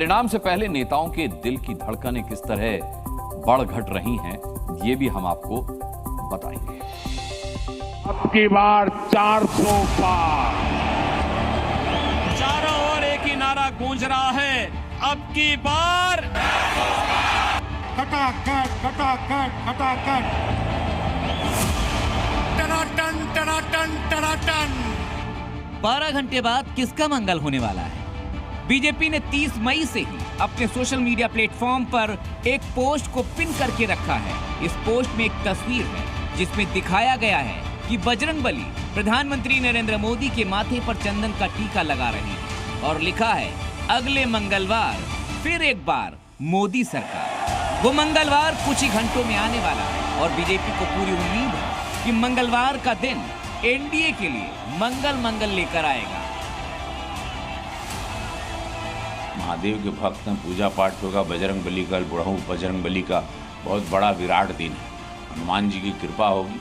परिणाम से पहले नेताओं के दिल की धड़कनें किस तरह बढ़ घट रही हैं, ये भी हम आपको बताएंगे। अब की बार 400 पार। चारों ओर एक ही नारा गूंज रहा है, अब की बार खटाखट खटाखट खटाखट, टनाटन टनाटन टनाटन। 12 घंटे बाद किसका मंगल होने वाला है? बीजेपी ने 30 मई से ही अपने सोशल मीडिया प्लेटफॉर्म पर एक पोस्ट को पिन करके रखा है। इस पोस्ट में एक तस्वीर है जिसमें दिखाया गया है कि बजरंगबली प्रधानमंत्री नरेंद्र मोदी के माथे पर चंदन का टीका लगा रहे हैं और लिखा है, अगले मंगलवार फिर एक बार मोदी सरकार। वो मंगलवार कुछ ही घंटों में आने वाला है और बीजेपी को पूरी उम्मीद है कि मंगलवार का दिन एनडीए के लिए मंगल लेकर आएगा। महादेव के भक्त में पूजा पाठ होगा, बजरंगबली का, बुढ़ऊ बजरंगबली का बहुत बड़ा विराट दिन है। हनुमान जी की कृपा होगी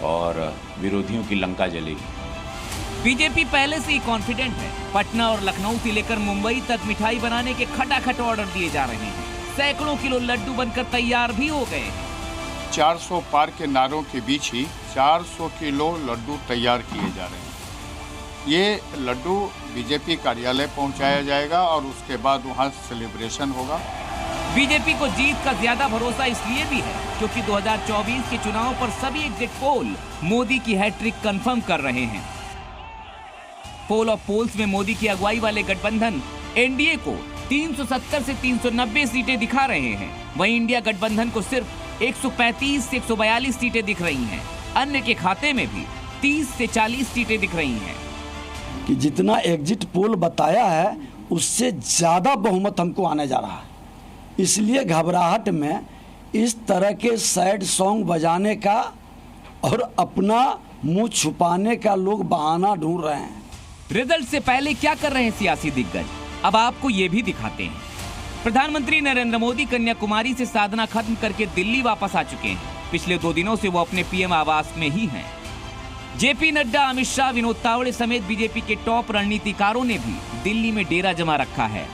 और विरोधियों की लंका जलेगी। बीजेपी पहले से ही कॉन्फिडेंट है। पटना और लखनऊ से लेकर मुंबई तक मिठाई बनाने के खटाखट ऑर्डर दिए जा रहे हैं। सैकड़ों किलो लड्डू बनकर तैयार भी हो गए हैं। 400 पार के नारों के बीच ही 400 किलो लड्डू तैयार किए जा रहे हैं। ये लड्डू बीजेपी कार्यालय पहुंचाया जाएगा और उसके बाद वहां सेलिब्रेशन होगा। बीजेपी को जीत का ज्यादा भरोसा इसलिए भी है क्योंकि 2024 के चुनाव पर सभी एग्जिट पोल मोदी की हैट्रिक कंफर्म कर रहे हैं। पोल ऑफ पोल्स में मोदी की अगुवाई वाले गठबंधन एनडीए को 370 से 390 सीटें दिखा रहे हैं। वहीं इंडिया गठबंधन को सिर्फ 135 से 142 सीटें दिख रही हैं। अन्य के खाते में भी 30 से 40 सीटें दिख रही हैं। कि जितना एग्जिट पोल बताया है उससे ज़्यादा बहुमत हमको आने जा रहा है। इसलिए घबराहट में इस तरह के सैड सॉन्ग बजाने का और अपना मुंह छुपाने का लोग बहाना ढूंढ रहे हैं। रिजल्ट से पहले क्या कर रहे हैं सियासी दिग्गज, अब आपको ये भी दिखाते हैं। प्रधानमंत्री नरेंद्र मोदी कन्याकुमारी से साधना खत्म करके दिल्ली वापस आ चुके हैं। पिछले 2 दिनों से वो अपने पीएम आवास में ही हैं। जेपी नड्डा, अमित शाह, विनोद तावड़े समेत बीजेपी के टॉप रणनीतिकारों ने भी दिल्ली में डेरा जमा रखा है।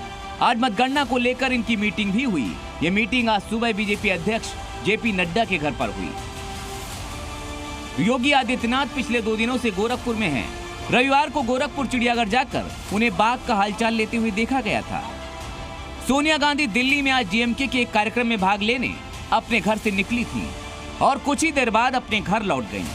आज मतगणना को लेकर इनकी मीटिंग भी हुई। ये मीटिंग आज सुबह बीजेपी अध्यक्ष जेपी नड्डा के घर पर हुई। योगी आदित्यनाथ पिछले 2 दिनों से गोरखपुर में हैं। रविवार को गोरखपुर चिड़ियाघर जाकर उन्हें बाघ का हालचाल लेते हुए देखा गया था। सोनिया गांधी दिल्ली में आज डीएमके के एक कार्यक्रम में भाग लेने अपने घर से निकली थी और कुछ ही देर बाद अपने घर लौट गईं।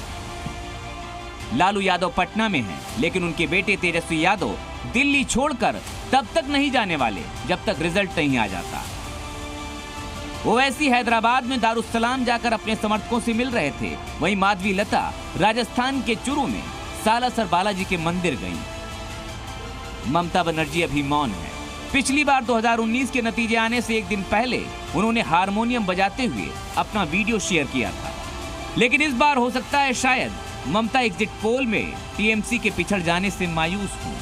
लालू यादव पटना में हैं, लेकिन उनके बेटे तेजस्वी यादव दिल्ली छोड़कर तब तक नहीं जाने वाले जब तक रिजल्ट नहीं आ जाता। वो ऐसी हैदराबाद में दारुस्सलाम जाकर अपने समर्थकों से मिल रहे थे। वहीं माधवी लता राजस्थान के चुरू में सालासर बालाजी के मंदिर गईं। ममता बनर्जी अभी मौन है। पिछली बार 2019 के नतीजे आने से एक दिन पहले उन्होंने हारमोनियम बजाते हुए अपना वीडियो शेयर किया था। लेकिन इस बार हो सकता है शायद ममता एग्जिट पोल में टीएमसी के पिछड़ जाने से मायूस हो।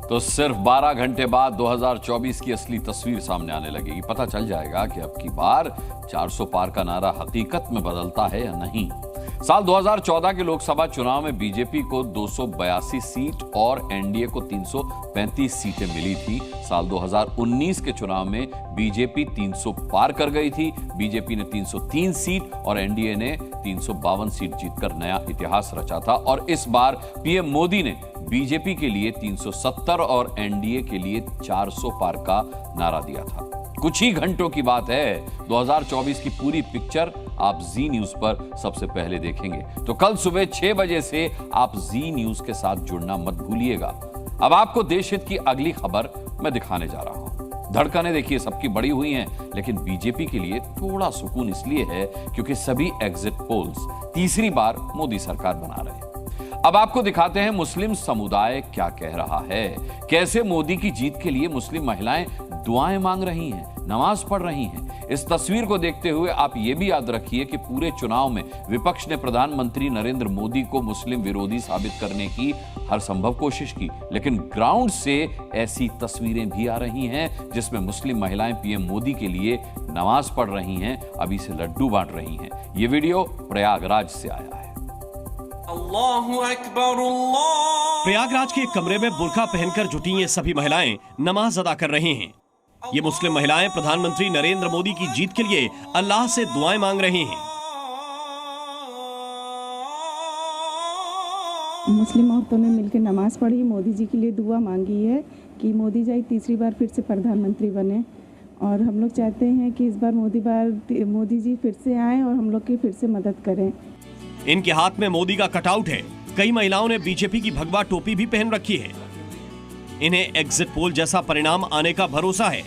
तो सिर्फ 12 घंटे बाद 2024 की असली तस्वीर सामने आने लगेगी। पता चल जाएगा कि अब की बार 400 पार का नारा हकीकत में बदलता है या नहीं। साल 2014 के लोकसभा चुनाव में बीजेपी को 282 सीट और एनडीए को 335 सीटें मिली थी। साल 2019 के चुनाव में बीजेपी 300 पार कर गई थी। बीजेपी ने 303 सीट और एनडीए ने 352 सीट जीतकर नया इतिहास रचा था। और इस बार पीएम मोदी ने बीजेपी के लिए 370 और एनडीए के लिए 400 पार का नारा दिया था। कुछ ही घंटों की बात है। 2024 की पूरी पिक्चर आप जी न्यूज पर सबसे पहले देखेंगे। तो कल सुबह 6 बजे से आप जी न्यूज के साथ जुड़ना मत भूलिएगा। अब आपको देश हित की अगली खबर मैं दिखाने जा रहा हूं। धड़कनें देखिए सबकी बड़ी हुई हैं, लेकिन बीजेपी के लिए थोड़ा सुकून इसलिए है क्योंकि सभी एग्जिट पोल्स तीसरी बार मोदी सरकार बना रहे हैं। अब आपको दिखाते हैं मुस्लिम समुदाय क्या कह रहा है, कैसे मोदी की जीत के लिए मुस्लिम महिलाएं दुआएं मांग रही हैं, नमाज पढ़ रही हैं। इस तस्वीर को देखते हुए आप ये भी याद रखिए कि पूरे चुनाव में विपक्ष ने प्रधानमंत्री नरेंद्र मोदी को मुस्लिम विरोधी साबित करने की हर संभव कोशिश की, लेकिन ग्राउंड से ऐसी तस्वीरें भी आ रही हैं जिसमें मुस्लिम महिलाएं पीएम मोदी के लिए नमाज पढ़ रही हैं, अभी से लड्डू बांट रही हैं। ये वीडियो प्रयागराज से आया है। अल्लाहु अकबर अल्लाह। प्रयागराज के एक कमरे में बुर्का पहनकर जुटी ये सभी महिलाएं नमाज अदा कर रही हैं। ये मुस्लिम महिलाएं प्रधानमंत्री नरेंद्र मोदी की जीत के लिए अल्लाह से दुआएं मांग रही हैं। मुस्लिम औरतों ने मिलकर नमाज पढ़ी, मोदी जी के लिए दुआ मांगी है कि मोदी जी तीसरी बार फिर से प्रधानमंत्री बने, और हम लोग चाहते हैं कि इस बार मोदी जी फिर से आएं और हम लोग की फिर से मदद करें। इनके हाथ में मोदी का कटआउट है। कई महिलाओं ने बीजेपी की भगवा टोपी भी पहन रखी है। इन्हें एग्जिट पोल जैसा परिणाम आने का भरोसा है,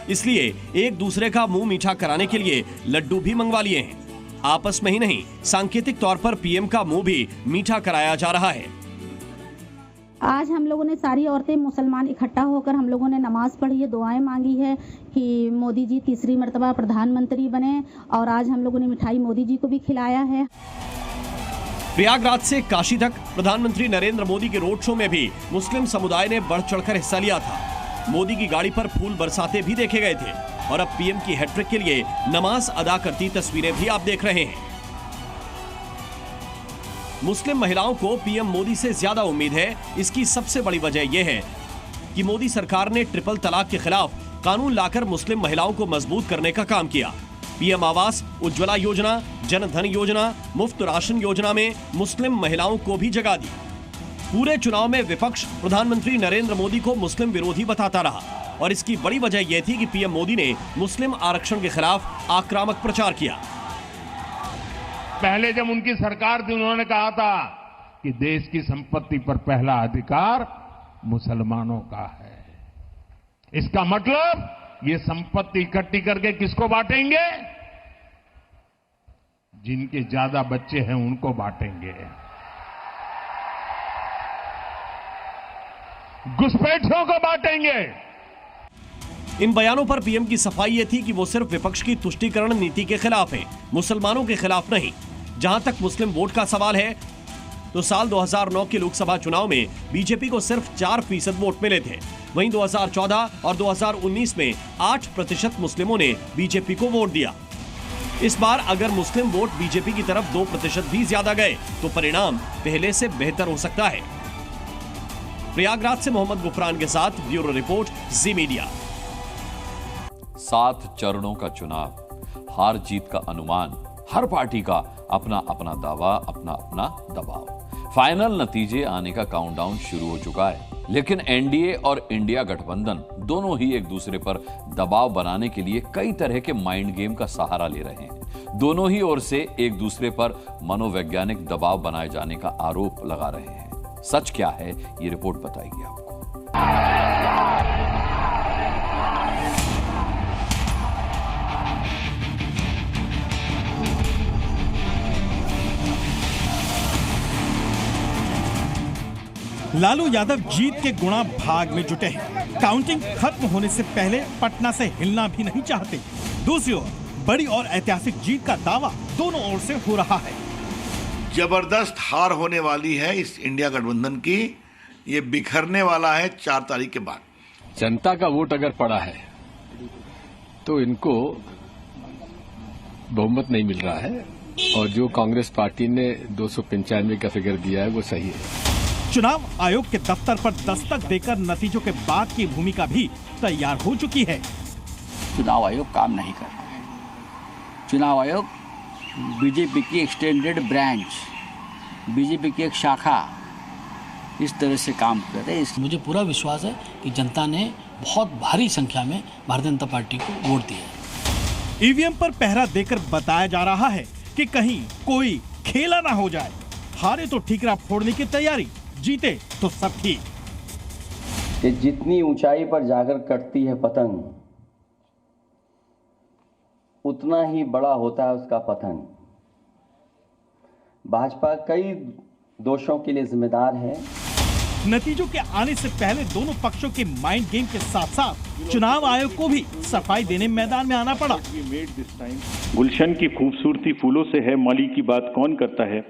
इसलिए एक दूसरे का मुंह मीठा कराने के लिए लड्डू भी मंगवा लिए हैं। आपस में ही नहीं, सांकेतिक तौर पर पीएम का मुंह भी मीठा कराया जा रहा है। आज हम लोगों ने सारी औरतें मुसलमान इकट्ठा होकर हम लोगों ने नमाज पढ़ी है, दुआएं मांगी है कि मोदी जी तीसरी मर्तबा प्रधानमंत्री बने, और आज हम लोगों ने मिठाई मोदी जी को भी खिलाया है। प्रयागराज से काशी तक प्रधानमंत्री नरेंद्र मोदी के रोड शो में भी मुस्लिम समुदाय ने बढ़ चढ़कर हिस्सा लिया था। मोदी की गाड़ी पर फूल बरसाते भी देखे गए थे, और अब पीएम की हैट्रिक के लिए नमाज अदा करती तस्वीरें भी आप देख रहे हैं। मुस्लिम महिलाओं को पीएम मोदी से ज्यादा उम्मीद है। इसकी सबसे बड़ी वजह यह है कि मोदी सरकार ने ट्रिपल तलाक के खिलाफ कानून लाकर मुस्लिम महिलाओं को मजबूत करने का काम किया। पीएम आवास, उज्ज्वला योजना, जन धन योजना, मुफ्त राशन योजना में मुस्लिम महिलाओं को भी जगह दी। पूरे चुनाव में विपक्ष प्रधानमंत्री नरेंद्र मोदी को मुस्लिम विरोधी बताता रहा, और इसकी बड़ी वजह यह थी कि पीएम मोदी ने मुस्लिम आरक्षण के खिलाफ आक्रामक प्रचार किया। पहले जब उनकी सरकार थी, उन्होंने कहा था कि देश की संपत्ति पर पहला अधिकार मुसलमानों का है। इसका मतलब ये संपत्ति इकट्ठी करके किसको बांटेंगे? जिनके ज्यादा बच्चे हैं उनको बांटेंगे। घुसपैठियों को बांटेंगे। इन बयानों पर पीएम की सफाई ये थी कि वो सिर्फ विपक्ष की तुष्टीकरण नीति के खिलाफ है, मुसलमानों के खिलाफ नहीं। जहां तक मुस्लिम वोट का सवाल है, तो साल 2009 के लोकसभा चुनाव में बीजेपी को सिर्फ 4% वोट मिले थे। वहीं 2014 और 2019 में 8% मुस्लिमों ने बीजेपी को वोट दिया। इस बार अगर मुस्लिम वोट बीजेपी की तरफ 2% भी ज्यादा गए तो परिणाम पहले से बेहतर हो सकता है। प्रयागराज से मोहम्मद गुफरान के साथ ब्यूरो रिपोर्ट, जी मीडिया। 7 चरणों का चुनाव, हार जीत का अनुमान, हर पार्टी का अपना अपना दावा, अपना अपना दबाव। फाइनल नतीजे आने का काउंटडाउन शुरू हो चुका है, लेकिन एनडीए और इंडिया गठबंधन दोनों ही एक दूसरे पर दबाव बनाने के लिए कई तरह के माइंड गेम का सहारा ले रहे हैं। दोनों ही ओर से एक दूसरे पर मनोवैज्ञानिक दबाव बनाए जाने का आरोप लगा रहे हैं। सच क्या है, ये रिपोर्ट बताएगी आपको। लालू यादव जीत के गुणा भाग में जुटे हैं। काउंटिंग खत्म होने से पहले पटना से हिलना भी नहीं चाहते। दूसरी ओर बड़ी और ऐतिहासिक जीत का दावा दोनों ओर से हो रहा है। जबरदस्त हार होने वाली है इस इंडिया गठबंधन की। ये बिखरने वाला है 4 तारीख के बाद। जनता का वोट अगर पड़ा है तो इनको बहुमत नहीं मिल रहा है, और जो कांग्रेस पार्टी ने 295 का फिगर दिया है वो सही है। चुनाव आयोग के दफ्तर पर दस्तक देकर नतीजों के बाद की भूमिका भी तैयार हो चुकी है। चुनाव आयोग काम नहीं कर रहा है। चुनाव आयोग बीजेपी की एक्सटेंडेड ब्रांच, बीजेपी की एक शाखा इस तरह से काम कर रहे हैं। मुझे पूरा विश्वास है कि जनता ने बहुत भारी संख्या में भारतीय जनता पार्टी को वोट दिया है। ईवीएम पर पहरा देकर बताया जा रहा है कि कहीं कोई खेला ना हो जाए। हारे तो ठीकरा फोड़ने की तैयारी, जीते तो सब ठीक। कि जितनी ऊंचाई पर जाकर कटती है पतंग, उतना ही बड़ा होता है उसका पतन। भाजपा कई दोषों के लिए जिम्मेदार है। नतीजों के आने से पहले दोनों पक्षों के माइंड गेम के साथ साथ चुनाव आयोग को भी सफाई देने मैदान में आना पड़ा। गुलशन की खूबसूरती फूलों से है, माली की बात कौन करता है।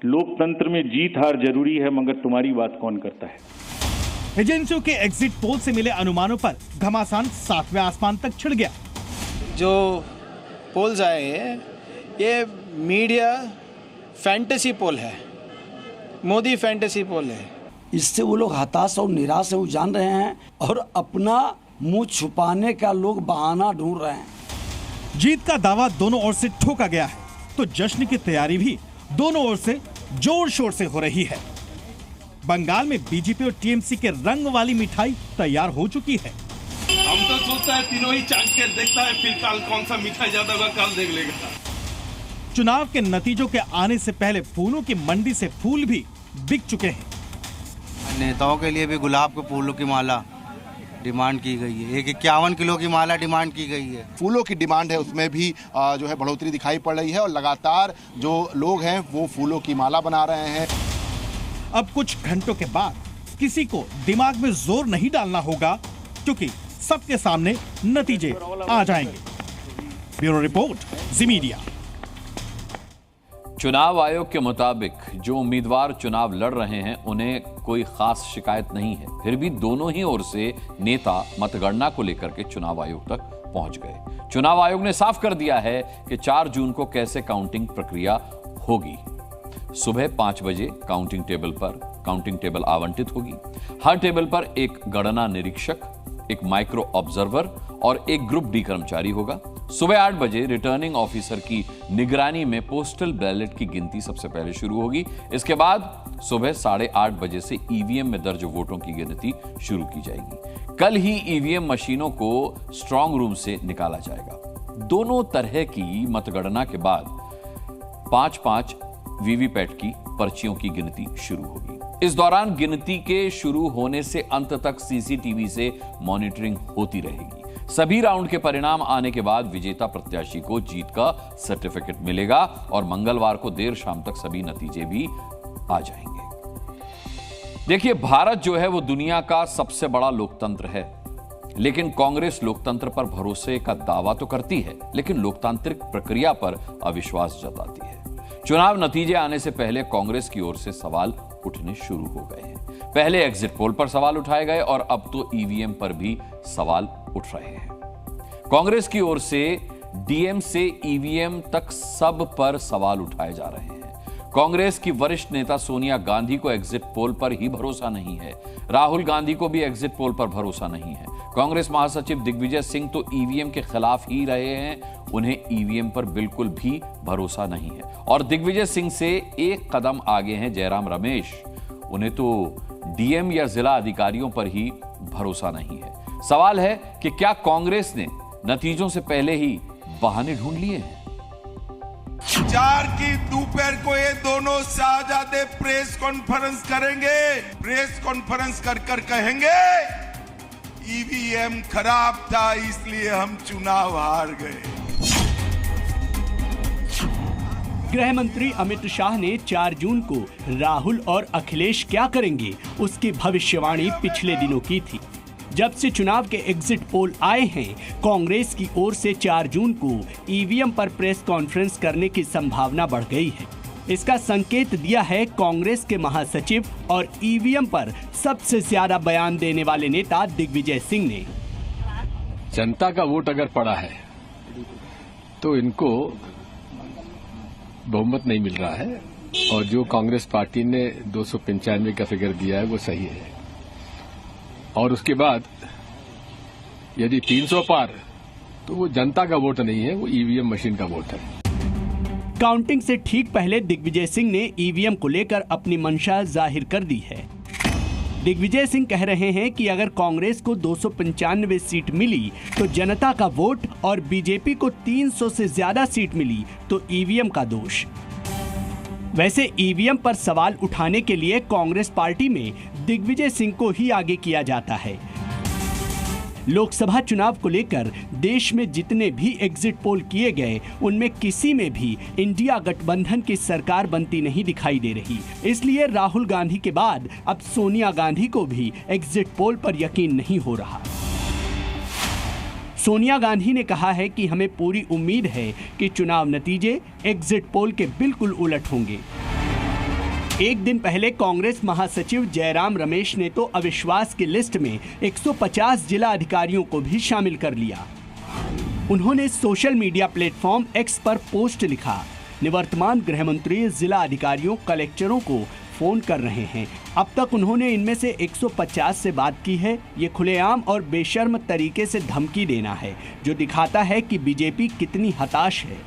लोकतंत्र में जीत हार जरूरी है, मगर तुम्हारी बात कौन करता है। एजेंसियों के एग्जिट पोल से मिले अनुमानों पर घमासान 7वें आसमान तक छिड़ गया। जो पोल्स आए हैं ये मीडिया फैंटेसी पोल है, मोदी फैंटेसी पोल है। इससे वो लोग हताश और निराश है, वो जान रहे हैं और अपना मुंह छुपाने का लोग बहाना ढूंढ रहे हैं। जीत का दावा दोनों ओर से ठोका गया है तो जश्न की तैयारी भी दोनों ओर से जोर शोर से हो रही है। बंगाल में बीजेपी और टीएमसी के रंग वाली मिठाई तैयार हो चुकी है। हम तो सोचता है तीनों ही चाक के देखता है, फिर कल कौन सा मिठाई ज्यादा होगा कल देख लेगा। चुनाव के नतीजों के आने से पहले फूलों की मंडी से फूल भी बिक चुके हैं। नेताओं के लिए भी गुलाब के फूलों की माला डिमांड की गई है, 51 किलो की माला डिमांड की गई है। फूलों की डिमांड है उसमें भी जो है बढ़ोतरी दिखाई पड़ रही है और लगातार जो लोग हैं वो फूलों की माला बना रहे हैं। अब कुछ घंटों के बाद किसी को दिमाग में जोर नहीं डालना होगा क्योंकि सबके सामने नतीजे आ जाएंगे। ब्यूरो रिपोर्ट, जी मीडिया। चुनाव आयोग के मुताबिक जो उम्मीदवार चुनाव लड़ रहे हैं उन्हें कोई खास शिकायत नहीं है, फिर भी दोनों ही ओर से नेता मतगणना को लेकर के चुनाव आयोग तक पहुंच गए। चुनाव आयोग ने साफ कर दिया है कि 4 जून को कैसे काउंटिंग प्रक्रिया होगी। सुबह 5 बजे काउंटिंग टेबल आवंटित होगी। हर टेबल पर एक गणना निरीक्षक, एक माइक्रो ऑब्जर्वर और एक ग्रुप डी कर्मचारी होगा। सुबह 8 बजे रिटर्निंग ऑफिसर की निगरानी में पोस्टल बैलेट की गिनती सबसे पहले शुरू होगी। इसके बाद सुबह 8:30 बजे से ईवीएम में दर्ज वोटों की गिनती शुरू की जाएगी। कल ही ईवीएम मशीनों को स्ट्रांग रूम से निकाला जाएगा। दोनों तरह की मतगणना के बाद 5-5 वीवीपैट की पर्चियों की गिनती शुरू होगी। इस दौरान गिनती के शुरू होने से अंत तक सीसीटीवी से मॉनिटरिंग होती रहेगी। सभी राउंड के परिणाम आने के बाद विजेता प्रत्याशी को जीत का सर्टिफिकेट मिलेगा और मंगलवार को देर शाम तक सभी नतीजे भी आ जाएंगे। देखिए, भारत जो है वो दुनिया का सबसे बड़ा लोकतंत्र है, लेकिन कांग्रेस लोकतंत्र पर भरोसे का दावा तो करती है, लेकिन लोकतांत्रिक प्रक्रिया पर अविश्वास जताती है। चुनाव नतीजे आने से पहले कांग्रेस की ओर से सवाल उठने शुरू हो गए हैं। पहले एग्जिट पोल पर सवाल उठाए गए और अब तो ईवीएम पर भी सवाल उठ रहे हैं। कांग्रेस की ओर से डीएम से ईवीएम तक सब पर सवाल उठाए जा रहे हैं। कांग्रेस की वरिष्ठ नेता सोनिया गांधी को एग्जिट पोल पर ही भरोसा नहीं है। राहुल गांधी को भी एग्जिट पोल पर भरोसा नहीं है। कांग्रेस महासचिव दिग्विजय सिंह तो ईवीएम के खिलाफ ही रहे हैं, उन्हें ईवीएम पर बिल्कुल भी भरोसा नहीं है। और दिग्विजय सिंह से एक कदम आगे हैं जयराम रमेश, उन्हें तो डीएम या जिला अधिकारियों पर ही भरोसा नहीं है। सवाल है कि क्या कांग्रेस ने नतीजों से पहले ही बहाने ढूंढ लिए हैं? 4 की दोपहर को ये दोनों शाहजादे प्रेस कॉन्फ्रेंस करेंगे। प्रेस कॉन्फ्रेंस कर कहेंगे ईवीएम खराब था इसलिए हम चुनाव हार गए। गृह मंत्री अमित शाह ने 4 जून को राहुल और अखिलेश क्या करेंगे उसकी भविष्यवाणी पिछले दिनों की थी। जब से चुनाव के एग्जिट पोल आए हैं, कांग्रेस की ओर से 4 जून को ईवीएम पर प्रेस कॉन्फ्रेंस करने की संभावना बढ़ गई है। इसका संकेत दिया है कांग्रेस के महासचिव और ईवीएम पर सबसे ज्यादा बयान देने वाले नेता दिग्विजय सिंह ने। जनता का वोट अगर पड़ा है तो इनको बहुमत नहीं मिल रहा है और जो कांग्रेस पार्टी ने 295 का फिगर दिया है वो सही है। और उसके बाद यदि 300 पार तो वो जनता का वोट नहीं है, वो ईवीएम मशीन का वोट है। काउंटिंग से ठीक पहले दिग्विजय सिंह ने ईवीएम को लेकर अपनी मंशा जाहिर कर दी है। दिग्विजय सिंह कह रहे हैं कि अगर कांग्रेस को 295 सीट मिली तो जनता का वोट और बीजेपी को 300 से ज्यादा सीट मिली तो ईवीएम का दोष। वैसे ईवीएम पर सवाल उठाने के लिए कांग्रेस पार्टी में दिग्विजय सिंह को ही आगे किया जाता है। लोकसभा चुनाव को लेकर देश में जितने भी एग्जिट पोल किए गए उनमें किसी में भी इंडिया गठबंधन की सरकार बनती नहीं दिखाई दे रही। इसलिए राहुल गांधी के बाद अब सोनिया गांधी को भी एग्जिट पोल पर यकीन नहीं हो रहा। सोनिया गांधी ने कहा है कि हमें पूरी उम्मीद है कि चुनाव नतीजे एग्जिट पोल के बिल्कुल उलट होंगे। एक दिन पहले कांग्रेस महासचिव जयराम रमेश ने तो अविश्वास की लिस्ट में 150 जिला अधिकारियों को भी शामिल कर लिया। उन्होंने सोशल मीडिया प्लेटफॉर्म एक्स पर पोस्ट लिखा, निवर्तमान गृह मंत्री जिला अधिकारियों कलेक्टरों को फोन कर रहे हैं। अब तक उन्होंने इनमें से 150 से बात की है। ये खुलेआम और बेशर्म तरीके से धमकी देना है, जो दिखाता है कि बीजेपी कितनी हताश है।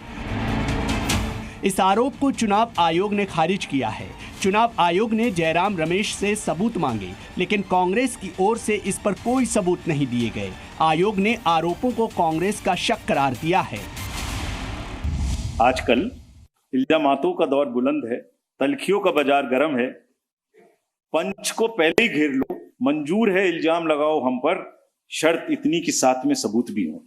इस आरोप को चुनाव आयोग ने खारिज किया है। चुनाव आयोग ने जयराम रमेश से सबूत मांगे, लेकिन कांग्रेस की ओर से इस पर कोई सबूत नहीं दिए गए। आयोग ने आरोपों को कांग्रेस का शक करार दिया है। आजकल इल्जामातों का दौर बुलंद है, तलखियों का बाजार गर्म है। पंच को पहले ही घेर लो, मंजूर है इल्जाम लगाओ हम पर, शर्त इतनी कि साथ में सबूत भी हो।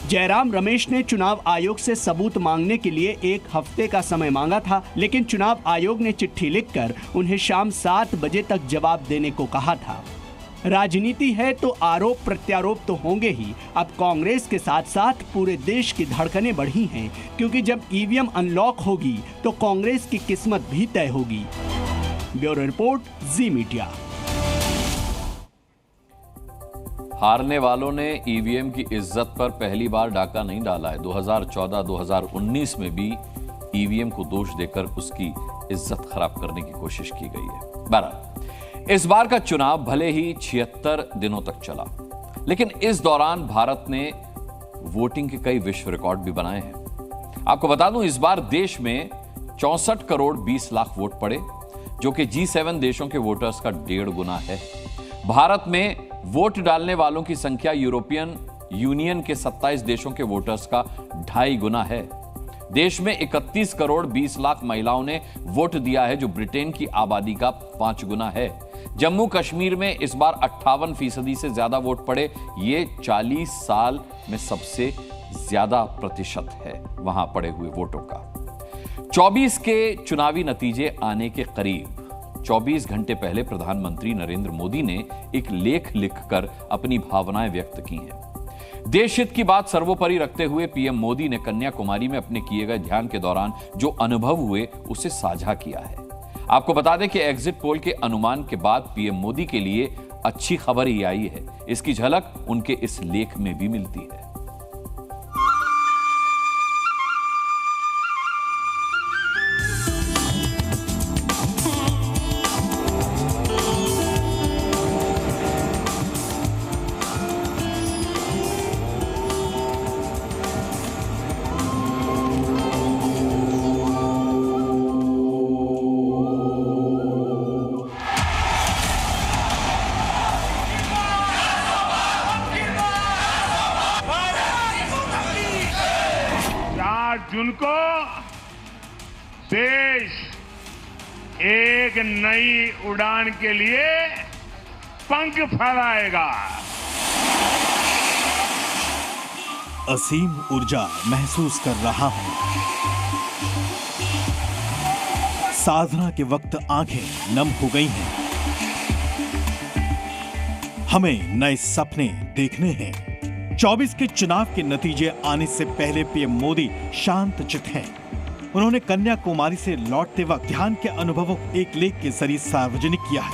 जयराम रमेश ने चुनाव आयोग से सबूत मांगने के लिए 1 हफ्ते का समय मांगा था, लेकिन चुनाव आयोग ने चिट्ठी लिखकर उन्हें शाम 7 बजे तक जवाब देने को कहा था। राजनीति है तो आरोप प्रत्यारोप तो होंगे ही। अब कांग्रेस के साथ साथ पूरे देश की धड़कनें बढ़ी हैं, क्योंकि जब ईवीएम अनलॉक होगी तो कांग्रेस की किस्मत भी तय होगी। ब्यूरो रिपोर्ट, जी मीडिया। हारने वालों ने ईवीएम की इज्जत पर पहली बार डाका नहीं डाला है। 2014-2019 में भी ईवीएम को दोष देकर उसकी इज्जत खराब करने की कोशिश की गई है। बहरहाल इस बार का चुनाव भले ही 76 दिनों तक चला, लेकिन इस दौरान भारत ने वोटिंग के कई विश्व रिकॉर्ड भी बनाए हैं। आपको बता दूं, इस बार देश में 64 करोड़ 20 लाख वोट पड़े, जो कि G7 देशों के वोटर्स का 1.5 गुना है। भारत में वोट डालने वालों की संख्या यूरोपियन यूनियन के 27 देशों के वोटर्स का 2.5 गुना है। देश में 31 करोड़ 20 लाख महिलाओं ने वोट दिया है, जो ब्रिटेन की आबादी का 5 गुना है। जम्मू कश्मीर में इस बार 58% से ज्यादा वोट पड़े। ये 40 साल में सबसे ज्यादा प्रतिशत है वहां पड़े हुए वोटों का। 24 के चुनावी नतीजे आने के करीब 24 घंटे पहले प्रधानमंत्री नरेंद्र मोदी ने एक लेख लिखकर अपनी भावनाएं व्यक्त की हैं। देश हित की बात सर्वोपरि रखते हुए पीएम मोदी ने कन्याकुमारी में अपने किए गए ध्यान के दौरान जो अनुभव हुए उसे साझा किया है। आपको बता दें कि एग्जिट पोल के अनुमान के बाद पीएम मोदी के लिए अच्छी खबर ही आई है। इसकी झलक उनके इस लेख में भी मिलती है। जून को देश एक नई उड़ान के लिए पंख फैलाएगा। असीम ऊर्जा महसूस कर रहा हूं। साधना के वक्त आंखें नम हो गई हैं। हमें नए सपने देखने हैं। 24 के चुनाव के नतीजे आने से पहले पीएम मोदी शांत चित हैं। उन्होंने कन्याकुमारी से लौटते वक्त ध्यान के अनुभवों को एक लेख के जरिए सार्वजनिक किया है।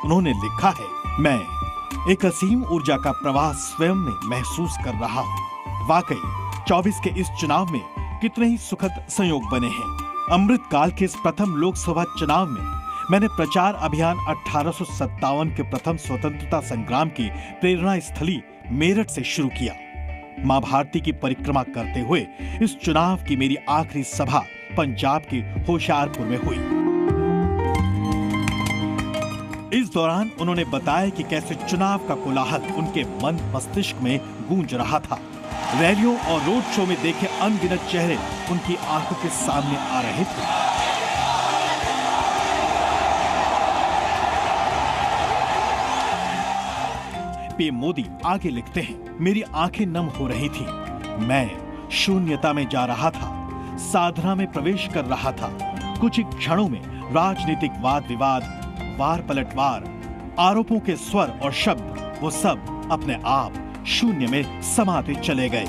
उन्होंने लिखा है, मैं एक असीम ऊर्जा का प्रवाह स्वयं में महसूस कर रहा हूं। वाकई 24 के इस चुनाव में कितने ही सुखद संयोग बने हैं। अमृत काल के इस प्रथम लोकसभा चुनाव में मैंने प्रचार अभियान 1857 के प्रथम स्वतंत्रता संग्राम की प्रेरणा स्थली मेरठ से शुरू किया। मां भारती की परिक्रमा करते हुए इस चुनाव की मेरी आखिरी सभा पंजाब के होशियारपुर में हुई। इस दौरान उन्होंने बताया कि कैसे चुनाव का कोलाहल उनके मन मस्तिष्क में गूंज रहा था। रैलियों और रोड शो में देखे अनगिनत चेहरे उनकी आंखों के सामने आ रहे थे। पीएम मोदी आगे लिखते हैं, मेरी आंखें नम हो रही थी। मैं शून्यता में जा रहा था, साधना में प्रवेश कर रहा था। कुछ ही क्षणों में राजनीतिक वाद विवाद, वार पलटवार, आरोपों के स्वर और शब्द, वो सब अपने आप शून्य में समाते चले गए।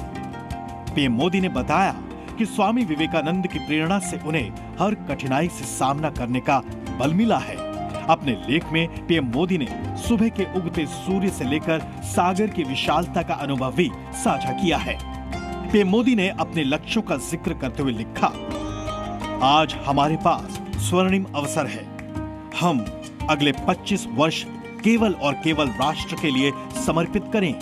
पीएम मोदी ने बताया कि स्वामी विवेकानंद की प्रेरणा से उन्हें हर कठिनाई से सामना करने का बल मिला है। अपने लेख में पीएम मोदी ने सुबह के उगते सूर्य से लेकर सागर की विशालता का अनुभव भी साझा किया है। पीएम मोदी ने अपने लक्ष्यों का जिक्र करते हुए लिखा, आज हमारे पास स्वर्णिम अवसर है। हम अगले 25 वर्ष केवल और केवल राष्ट्र के लिए समर्पित करें।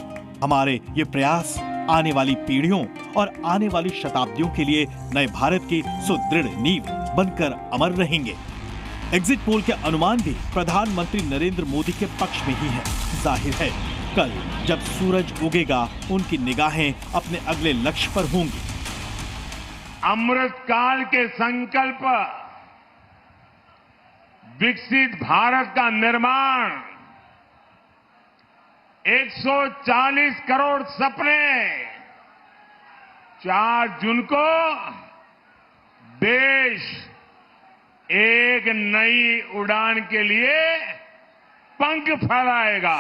हमारे ये प्रयास आने वाली पीढ़ियों और आने वाली शताब्दियों के लिए नए भारत की सुदृढ़ नींव बनकर अमर रहेंगे। एग्जिट पोल के अनुमान भी प्रधानमंत्री नरेंद्र मोदी के पक्ष में ही है। जाहिर है कल जब सूरज उगेगा उनकी निगाहें अपने अगले लक्ष्य पर होंगी। अमृत काल के संकल्प, विकसित भारत का निर्माण, 140 करोड़ सपने, 4 जून को देश एक नई उड़ान के लिए पंख फैलाएगा।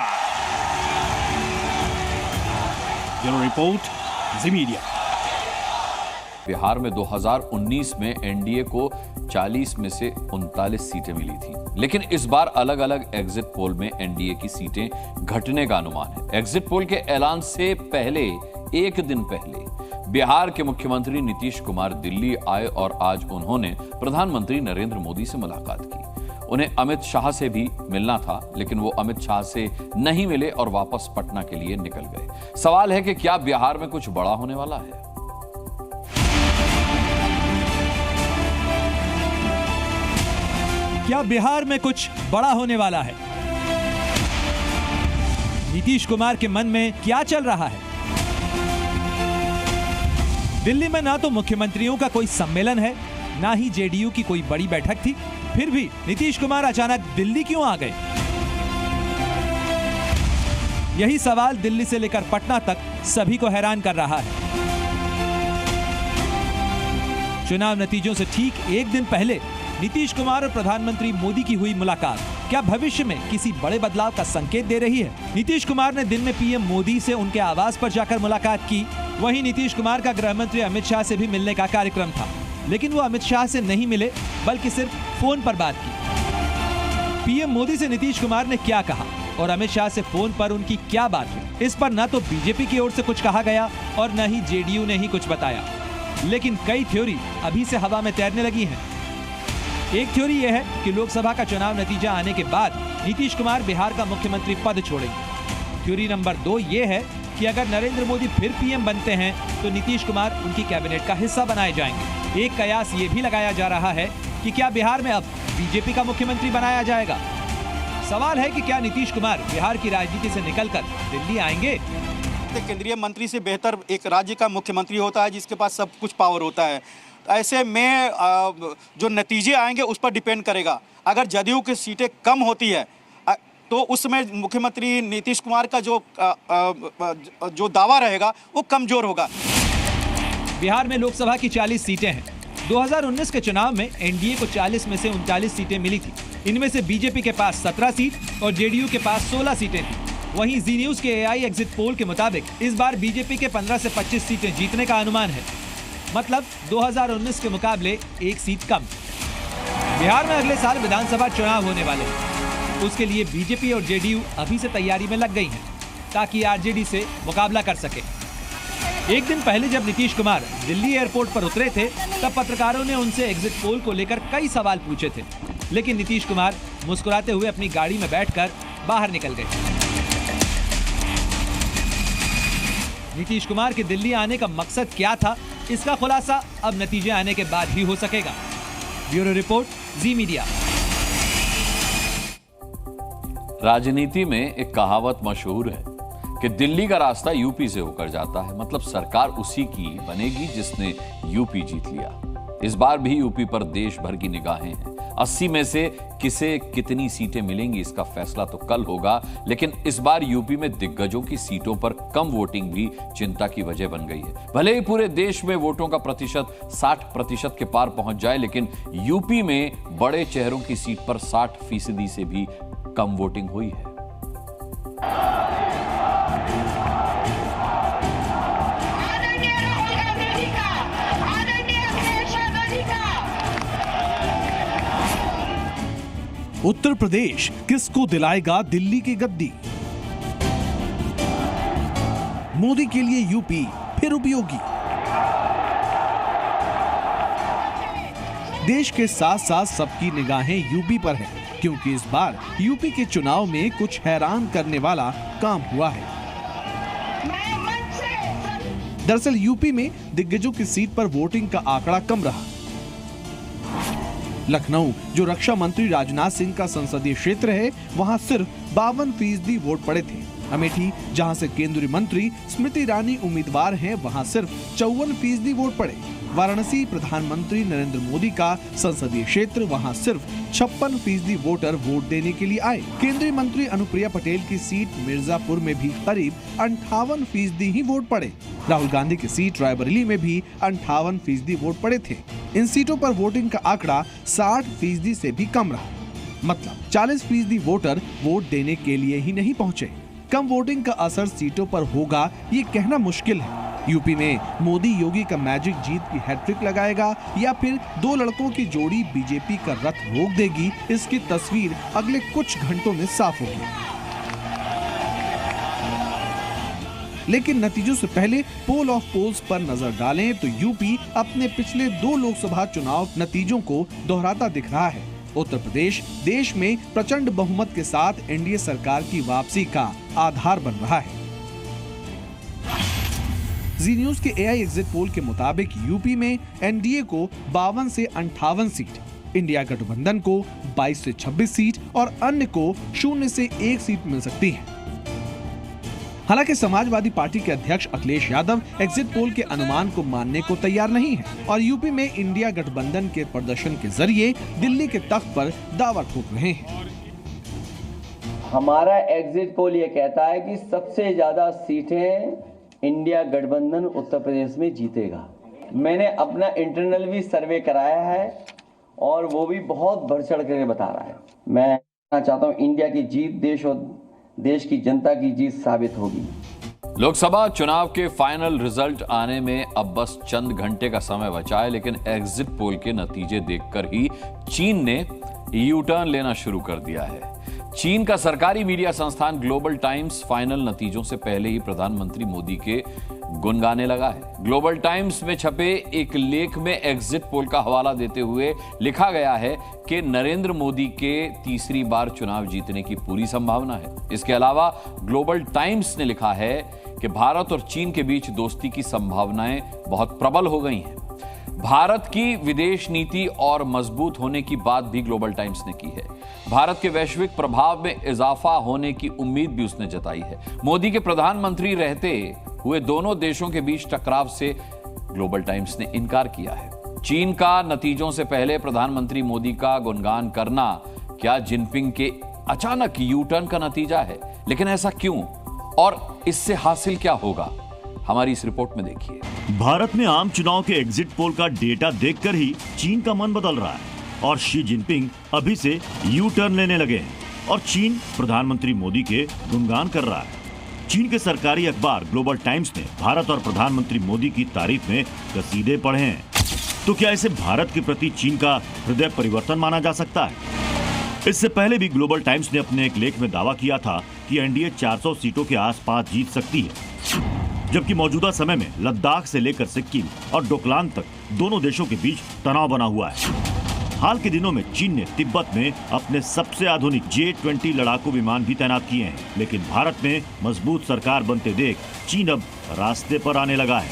ब्यूरो रिपोर्ट, जी मीडिया। बिहार में 2019 में एनडीए को 40 में से 39 सीटें मिली थी, लेकिन इस बार अलग अलग एग्जिट पोल में एनडीए की सीटें घटने का अनुमान है। एग्जिट पोल के ऐलान से पहले एक दिन पहले बिहार के मुख्यमंत्री नीतीश कुमार दिल्ली आए और आज उन्होंने प्रधानमंत्री नरेंद्र मोदी से मुलाकात की। उन्हें अमित शाह से भी मिलना था, लेकिन वो अमित शाह से नहीं मिले और वापस पटना के लिए निकल गए। सवाल है कि क्या बिहार में कुछ बड़ा होने वाला है? क्या बिहार में कुछ बड़ा होने वाला है? नीतीश कुमार के मन में क्या चल रहा है? दिल्ली में ना तो मुख्यमंत्रियों का कोई सम्मेलन है, ना ही जेडीयू की कोई बड़ी बैठक थी, फिर भी नीतीश कुमार अचानक दिल्ली क्यों आ गए? यही सवाल दिल्ली से लेकर पटना तक सभी को हैरान कर रहा है। चुनाव नतीजों से ठीक एक दिन पहले नीतीश कुमार और प्रधानमंत्री मोदी की हुई मुलाकात क्या भविष्य में किसी बड़े बदलाव का संकेत दे रही है? नीतीश कुमार ने दिन में पीएम मोदी से उनके आवास पर जाकर मुलाकात की। वहीं नीतीश कुमार का गृह मंत्री अमित शाह से भी मिलने का कार्यक्रम था, लेकिन वो अमित शाह से नहीं मिले, बल्कि सिर्फ फोन पर बात की। पीएम मोदी से नीतीश कुमार ने क्या कहा और अमित शाह से फोन पर उनकी क्या बात हुई, इस पर न तो बीजेपी की ओर से कुछ कहा गया और न ही जेडीयू ने ही कुछ बताया। लेकिन कई थ्योरी अभी से हवा में तैरने लगी हैं। एक थ्योरी यह है कि लोकसभा का चुनाव नतीजा आने के बाद नीतीश कुमार बिहार का मुख्यमंत्री पद छोड़ेंगे। थ्योरी नंबर 2 ये है कि अगर नरेंद्र मोदी फिर पीएम बनते हैं तो नीतीश कुमार उनकी कैबिनेट का हिस्सा बनाए जाएंगे। एक कयास ये भी लगाया जा रहा है कि क्या बिहार में अब बीजेपी का मुख्यमंत्री बनाया जाएगा। सवाल है कि क्या नीतीश कुमार बिहार की राजनीति से निकलकर दिल्ली आएंगे? केंद्रीय मंत्री से बेहतर एक राज्य का मुख्यमंत्री होता है जिसके पास सब कुछ पावर होता है। ऐसे में जो नतीजे आएंगे उस पर डिपेंड करेगा। अगर जदयू की सीटें कम होती है तो उसमें मुख्यमंत्री नीतीश कुमार का जो दावा रहेगा वो कमजोर होगा। बिहार में लोकसभा की 40 सीटें हैं। 2019 के चुनाव में एनडीए को 40 में से 39 सीटें मिली थी। इनमें से बीजेपी के पास 17 सीट और जेडीयू के पास 16 सीटें थी। वहीं जी न्यूज के एआई एग्जिट पोल के मुताबिक इस बार बीजेपी के 15 से 25 सीटें जीतने का अनुमान है, मतलब 2019 के मुकाबले एक सीट कम। बिहार में अगले साल विधानसभा चुनाव होने वाले हैं। उसके लिए बीजेपी और जेडीयू अभी से तैयारी में लग गई हैं ताकि आरजेडी से मुकाबला कर सके। एक दिन पहले जब नीतीश कुमार दिल्ली एयरपोर्ट पर उतरे थे तब पत्रकारों ने उनसे एग्जिट पोल को लेकर कई सवाल पूछे थे, लेकिन नीतीश कुमार मुस्कुराते हुए अपनी गाड़ी में बैठकर बाहर निकल गए। नीतीश कुमार के दिल्ली आने का मकसद क्या था, इसका खुलासा अब नतीजे आने के बाद ही हो सकेगा। ब्यूरो रिपोर्ट, जी मीडिया। राजनीति में एक कहावत मशहूर है कि दिल्ली का रास्ता यूपी से होकर जाता है, मतलब सरकार उसी की बनेगी जिसने यूपी जीत लिया। इस बार भी यूपी पर देश भर की निगाहें हैं। 80 में से किसे कितनी सीटें मिलेंगी इसका फैसला तो कल होगा, लेकिन इस बार यूपी में दिग्गजों की सीटों पर कम वोटिंग भी चिंता की वजह बन गई है। भले ही पूरे देश में वोटों का प्रतिशत 60% के पार पहुंच जाए, लेकिन यूपी में बड़े चेहरों की सीट पर 60% से भी कम वोटिंग हुई है। उत्तर प्रदेश किसको दिलाएगा दिल्ली की गद्दी? मोदी के लिए यूपी फिर उपयोगी। देश के साथ साथ सबकी निगाहें यूपी पर है, क्योंकि इस बार यूपी के चुनाव में कुछ हैरान करने वाला काम हुआ है। दरअसल यूपी में दिग्गजों की सीट पर वोटिंग का आंकड़ा कम रहा। लखनऊ, जो रक्षा मंत्री राजनाथ सिंह का संसदीय क्षेत्र है, वहां सिर्फ 52% वोट पड़े थे। अमेठी, जहां से केंद्रीय मंत्री स्मृति ईरानी उम्मीदवार हैं, वहां सिर्फ 54% वोट पड़े। वाराणसी, प्रधानमंत्री नरेंद्र मोदी का संसदीय क्षेत्र, वहां सिर्फ 56% वोटर वोट देने के लिए आए। केंद्रीय मंत्री अनुप्रिया पटेल की सीट मिर्जापुर में भी करीब 58% ही वोट पड़े। राहुल गांधी की सीट रायबरेली में भी 58% वोट पड़े थे। इन सीटों पर वोटिंग का आंकड़ा 60% से भी कम रहा। मतलब 40% वोटर वोट देने के लिए ही नहीं पहुंचे। कम वोटिंग का असर सीटों पर होगा, ये कहना मुश्किल है। यूपी में मोदी योगी का मैजिक जीत की हैट्रिक लगाएगा या फिर दो लड़कों की जोड़ी बीजेपी का रथ रोक देगी, इसकी तस्वीर अगले कुछ घंटों में साफ होगी। लेकिन नतीजों से पहले पोल ऑफ पोल्स पर नजर डालें तो यूपी अपने पिछले 2 लोकसभा चुनाव नतीजों को दोहराता दिख रहा है। उत्तर प्रदेश देश में प्रचंड बहुमत के साथ एनडीए सरकार की वापसी का आधार बन रहा है। जी न्यूज के एआई एग्जिट पोल के मुताबिक यूपी में एनडीए को 52 से 58 सीट, इंडिया गठबंधन को 22 से 26 सीट और अन्य को 0 से 1 सीट मिल सकती है। हालांकि समाजवादी पार्टी के अध्यक्ष अखिलेश यादव एग्जिट पोल के अनुमान को मानने को तैयार नहीं है और यूपी में इंडिया गठबंधन के प्रदर्शन के जरिए दिल्ली के तख्त पर दावा ठोक रहे हैं। हमारा एग्जिट पोल ये कहता है कि सबसे ज्यादा सीटें इंडिया गठबंधन उत्तर प्रदेश में जीतेगा। मैंने अपना इंटरनल भी सर्वे कराया है और वो भी बहुत बढ़ चढ़ कर बता रहा है। मैं कहना चाहता हूँ इंडिया की जीत देश और देश की जनता की जीत साबित होगी। लोकसभा चुनाव के फाइनल रिजल्ट आने में अब बस चंद घंटे का समय बचा है, लेकिन एग्जिट पोल के नतीजे देखकर ही चीन ने यू टर्न लेना शुरू कर दिया है। चीन का सरकारी मीडिया संस्थान ग्लोबल टाइम्स फाइनल नतीजों से पहले ही प्रधानमंत्री मोदी के गुनगाने लगा है। ग्लोबल टाइम्स में छपे एक लेख में एग्जिट पोल का हवाला देते हुए लिखा गया है कि नरेंद्र मोदी के तीसरी बार चुनाव जीतने की पूरी संभावना है। इसके अलावा ग्लोबल टाइम्स ने लिखा है कि भारत और चीन के बीच दोस्ती की संभावनाएं बहुत प्रबल हो गई हैं। भारत की विदेश नीति और मजबूत होने की बात भी ग्लोबल टाइम्स ने की है। भारत के वैश्विक प्रभाव में इजाफा होने की उम्मीद भी उसने जताई है। मोदी के प्रधानमंत्री रहते हुए दोनों देशों के बीच टकराव से ग्लोबल टाइम्स ने इनकार किया है। चीन का नतीजों से पहले प्रधानमंत्री मोदी का गुणगान करना क्या जिनपिंग के अचानक यू टर्न का नतीजा है? लेकिन ऐसा क्यों और इससे हासिल क्या होगा? हमारी इस रिपोर्ट में देखिए। भारत में आम चुनाव के एग्जिट पोल का डेटा देखकर ही चीन का मन बदल रहा है और शी जिनपिंग अभी से यू टर्न लेने लगे हैं और चीन प्रधानमंत्री मोदी के गुणगान कर रहा है। चीन के सरकारी अखबार ग्लोबल टाइम्स ने भारत और प्रधानमंत्री मोदी की तारीफ में कसीदे पढ़े हैं। तो क्या इसे भारत के प्रति चीन का हृदय परिवर्तन माना जा सकता है? इससे पहले भी ग्लोबल टाइम्स ने अपने एक लेख में दावा किया था कि एनडीए 400 सीटों के आसपास जीत सकती है, जबकि मौजूदा समय में लद्दाख से लेकर सिक्किम और डोकलाम तक दोनों देशों के बीच तनाव बना हुआ है। हाल के दिनों में चीन ने तिब्बत में अपने सबसे आधुनिक J-20 लड़ाकू विमान भी तैनात किए हैं, लेकिन भारत में मजबूत सरकार बनते देख चीन अब रास्ते पर आने लगा है।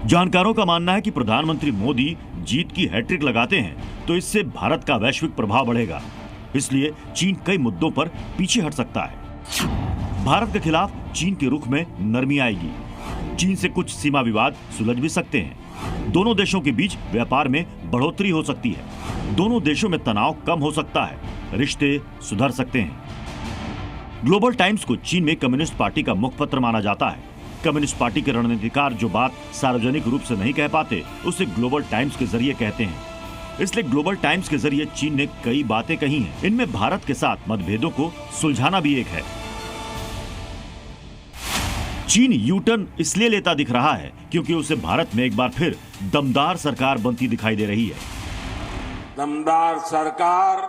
जानकारों का मानना है कि प्रधानमंत्री मोदी जीत की हैट्रिक लगाते हैं तो इससे भारत का वैश्विक प्रभाव बढ़ेगा, इसलिए चीन कई मुद्दों पर पीछे हट सकता है। भारत के खिलाफ चीन के रुख में नरमी आएगी। चीन से कुछ सीमा विवाद सुलझ भी सकते हैं। दोनों देशों के बीच व्यापार में बढ़ोतरी हो सकती है। दोनों देशों में तनाव कम हो सकता है, रिश्ते सुधर सकते हैं। ग्लोबल टाइम्स को चीन में कम्युनिस्ट पार्टी का मुखपत्र माना जाता है। कम्युनिस्ट पार्टी के रणनीतिकार जो बात सार्वजनिक रूप से नहीं कह पाते, उसे ग्लोबल टाइम्स के जरिए कहते हैं। इसलिए ग्लोबल टाइम्स के जरिए चीन ने कई बातें कही हैं। इनमें भारत के साथ मतभेदों को सुलझाना भी एक है। चीन यू टर्न इसलिए लेता दिख रहा है क्योंकि उसे भारत में एक बार फिर दमदार सरकार बनती दिखाई दे रही है। दमदार सरकार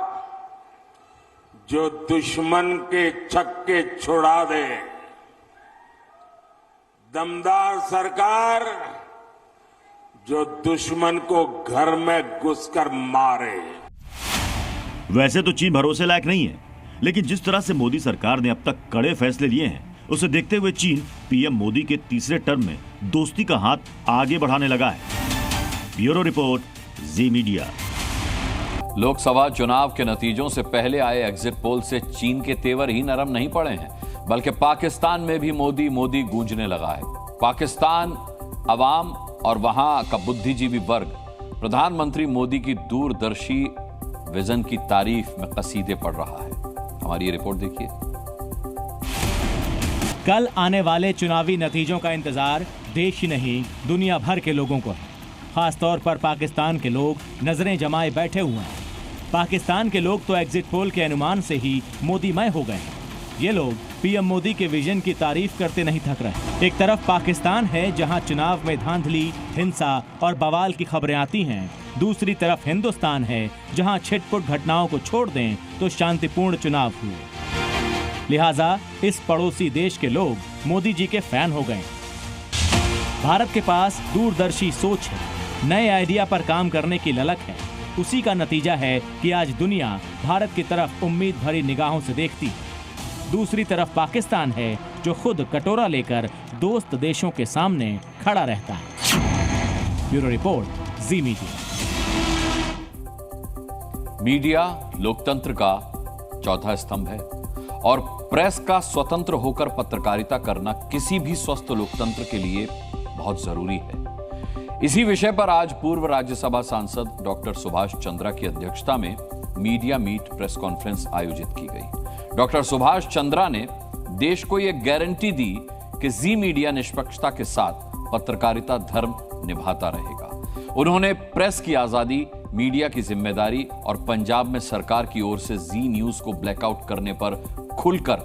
जो दुश्मन के छक्के छुड़ा दे, दमदार सरकार जो दुश्मन को घर में घुसकर मारे। वैसे तो चीन भरोसे लायक नहीं है, लेकिन जिस तरह से मोदी सरकार ने अब तक कड़े फैसले लिए हैं, उसे देखते हुए चीन पीएम मोदी के तीसरे टर्म में दोस्ती का हाथ आगे बढ़ाने लगा है। ब्यूरो रिपोर्ट, जी मीडिया। लोकसभा चुनाव के नतीजों से पहले आए एग्जिट पोल से चीन के तेवर ही नरम नहीं पड़े हैं, बल्कि पाकिस्तान में भी मोदी मोदी गूंजने लगा है। पाकिस्तान अवाम और वहां का बुद्धिजीवी वर्ग प्रधानमंत्री मोदी की दूरदर्शी विजन की तारीफ में कसीदे पढ़ रहा है। हमारी ये रिपोर्ट देखिए। कल आने वाले चुनावी नतीजों का इंतजार देश ही नहीं दुनिया भर के लोगों को है। खासतौर पर पाकिस्तान के लोग नजरें जमाए बैठे हुए हैं। पाकिस्तान के लोग तो एग्जिट पोल के अनुमान से ही मोदीमय हो गए हैं। ये लोग पीएम मोदी के विजन की तारीफ करते नहीं थक रहे। एक तरफ पाकिस्तान है जहां चुनाव में धांधली, हिंसा और बवाल की खबरें आती हैं, दूसरी तरफ हिंदुस्तान है जहां छिटपुट घटनाओं को छोड़ दें तो शांतिपूर्ण चुनाव हुए। लिहाजा इस पड़ोसी देश के लोग मोदी जी के फैन हो गए। भारत के पास दूरदर्शी सोच है, नए आइडिया पर काम करने की ललक है। उसी का नतीजा है कि आज दुनिया भारत की तरफ उम्मीद भरी निगाहों से देखती है। दूसरी तरफ पाकिस्तान है जो खुद कटोरा लेकर दोस्त देशों के सामने खड़ा रहता है। ब्यूरो रिपोर्ट, जी मीडिया। मीडिया लोकतंत्र का चौथा स्तंभ है और प्रेस का स्वतंत्र होकर पत्रकारिता करना किसी भी स्वस्थ लोकतंत्र के लिए बहुत जरूरी है। इसी विषय पर आज पूर्व राज्यसभा सांसद डॉक्टर सुभाष चंद्रा की अध्यक्षता में मीडिया मीट प्रेस कॉन्फ्रेंस आयोजित की गई। डॉक्टर सुभाष चंद्रा ने देश को यह गारंटी दी कि जी मीडिया निष्पक्षता के साथ पत्रकारिता धर्म निभाता रहेगा। उन्होंने प्रेस की आजादी, मीडिया की जिम्मेदारी और पंजाब में सरकार की ओर से जी न्यूज को ब्लैकआउट करने पर खुलकर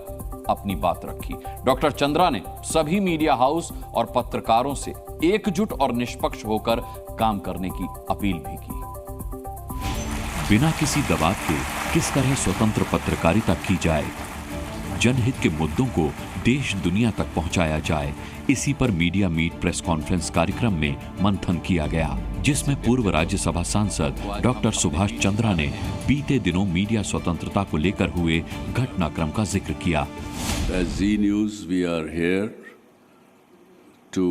अपनी बात रखी। डॉक्टर चंद्रा ने सभी मीडिया हाउस और पत्रकारों से एकजुट और निष्पक्ष होकर काम करने की अपील भी की। बिना किसी दबाव के किस तरह स्वतंत्र पत्रकारिता की जाए, जनहित के मुद्दों को देश दुनिया तक पहुंचाया जाए, इसी पर मीडिया मीट प्रेस कॉन्फ्रेंस कार्यक्रम में मंथन किया गया, जिसमें पूर्व राज्यसभा सांसद डॉक्टर सुभाष चंद्रा ने बीते दिनों मीडिया स्वतंत्रता को लेकर हुए घटनाक्रम का जिक्र किया। As Zee News, we are here to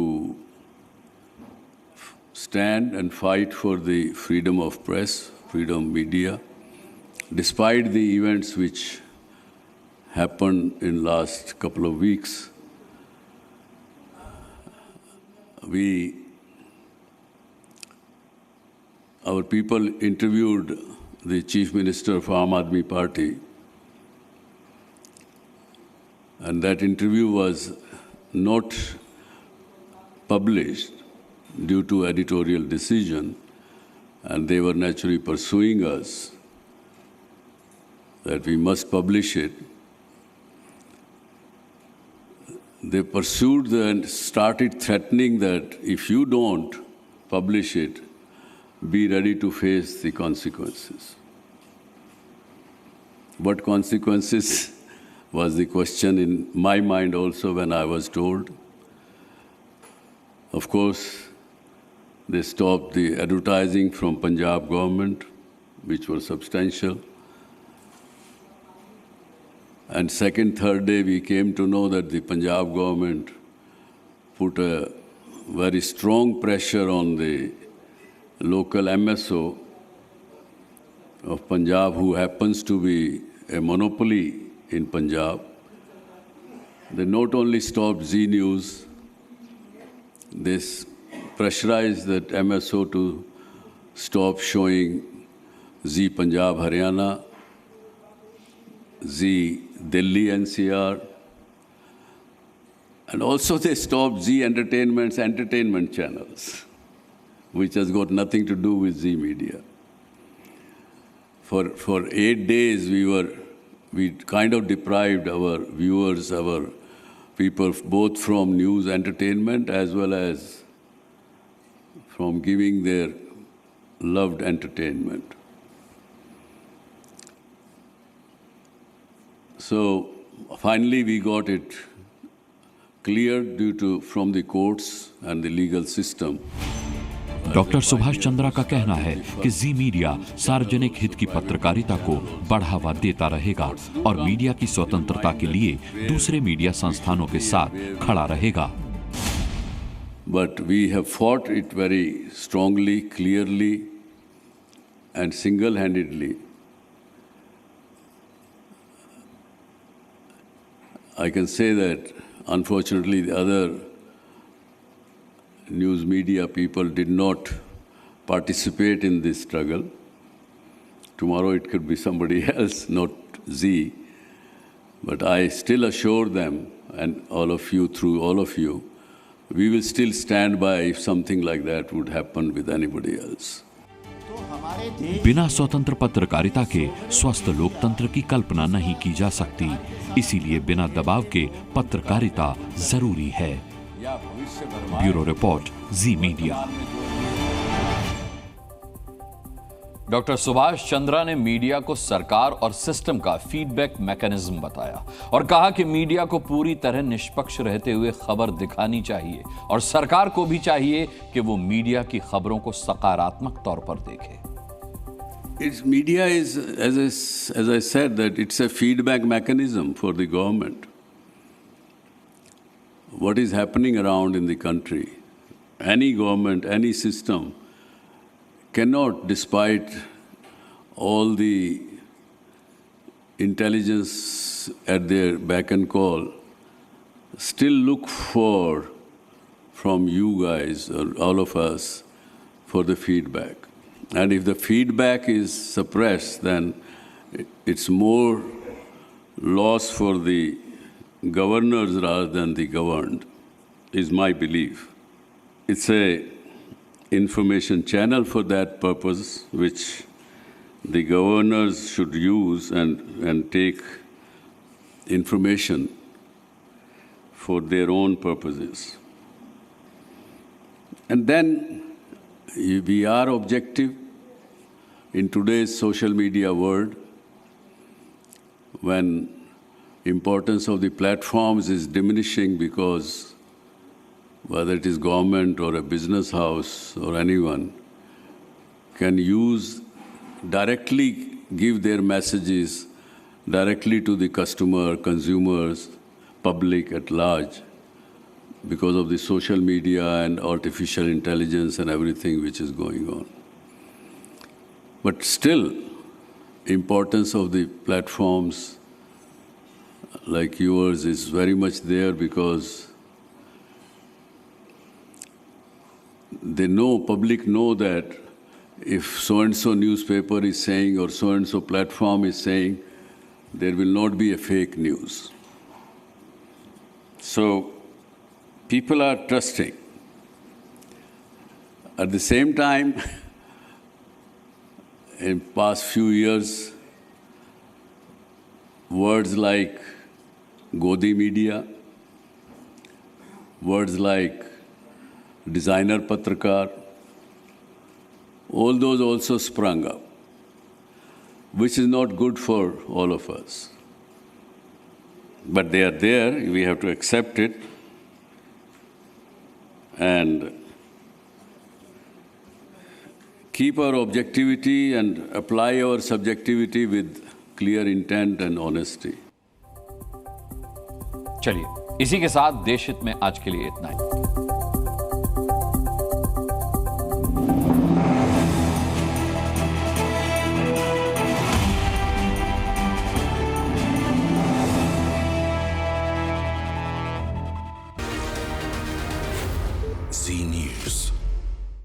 stand and fight for the freedom of press, freedom of media, despite the events which happened in last couple of weeks. Our people interviewed the Chief Minister of Aam Aadmi Party, and that interview was not published due to editorial decision, and they were naturally pursuing us that we must publish it. They pursued and started threatening that if you don't publish it, be ready to face the consequences. What consequences was the question in my mind also when I was told. Of course, they stopped the advertising from Punjab government, which was substantial. And second, third day, we came to know that the Punjab government put a very strong pressure on the local MSO of Punjab, who happens to be a monopoly in Punjab. They not only stopped Zee News, they pressurized that MSO to stop showing Zee Punjab Haryana, Zee Delhi NCR, and also they stopped Zee Entertainment's entertainment channels, which has got nothing to do with Zee Media. For 8 days we kind of deprived our viewers, our people, both from news entertainment as well as from giving their loved entertainment. So finally we got it cleared from the courts and the legal system doctor Subhash Chandra का कहना है कि जी media सार्वजनिक हित की पत्रकारिता को बढ़ावा देता रहेगा और मीडिया की स्वतंत्रता के लिए दूसरे मीडिया संस्थानों के साथ खड़ा रहेगा। But we have fought it very strongly, clearly, and single-handedly. I can say that, unfortunately, the other news media people did not participate in this struggle. Tomorrow it could be somebody else, not Z. But I still assure them, and all of you, through all of you, we will still stand by if something like that would happen with anybody else. बिना स्वतंत्र पत्रकारिता के स्वस्थ लोकतंत्र की कल्पना नहीं की जा सकती। इसीलिए बिना दबाव के पत्रकारिता जरूरी है। ब्यूरो रिपोर्ट, जी मीडिया। डॉक्टर सुभाष चंद्रा ने मीडिया को सरकार और सिस्टम का फीडबैक मैकेनिज्म बताया और कहा कि मीडिया को पूरी तरह निष्पक्ष रहते हुए खबर दिखानी चाहिए और सरकार को भी चाहिए कि वो मीडिया की खबरों को सकारात्मक तौर पर देखे। Its media is, as I said, that it's a feedback mechanism for the government. What is happening around in the country, any government, any system cannot, despite all the intelligence at their beck and call, still look for, from you guys or all of us, for the feedback. And if the feedback is suppressed, then it's more loss for the governors rather than the governed, is my belief. It's a information channel for that purpose, which the governors should use and take information for their own purposes. And then we are objective in today's social media world, when importance of the platforms is diminishing because whether it is government or a business house or anyone can use directly, give their messages directly to the customer, consumers, public at large, because of the social media and artificial intelligence and everything which is going on. But still, importance of the platforms like yours is very much there, because they know, public know that if so-and-so newspaper is saying or so-and-so platform is saying, there will not be a fake news. So people are trusting. At the same time, in past few years, words like Godi media, words like designer patrakar, all those also sprung up, which is not good for all of us. But they are there, we have to accept it and keep our objectivity and apply our subjectivity with clear intent and honesty. चलिए, इसी के साथ देश हित में आज के लिए इतना ही। Z News.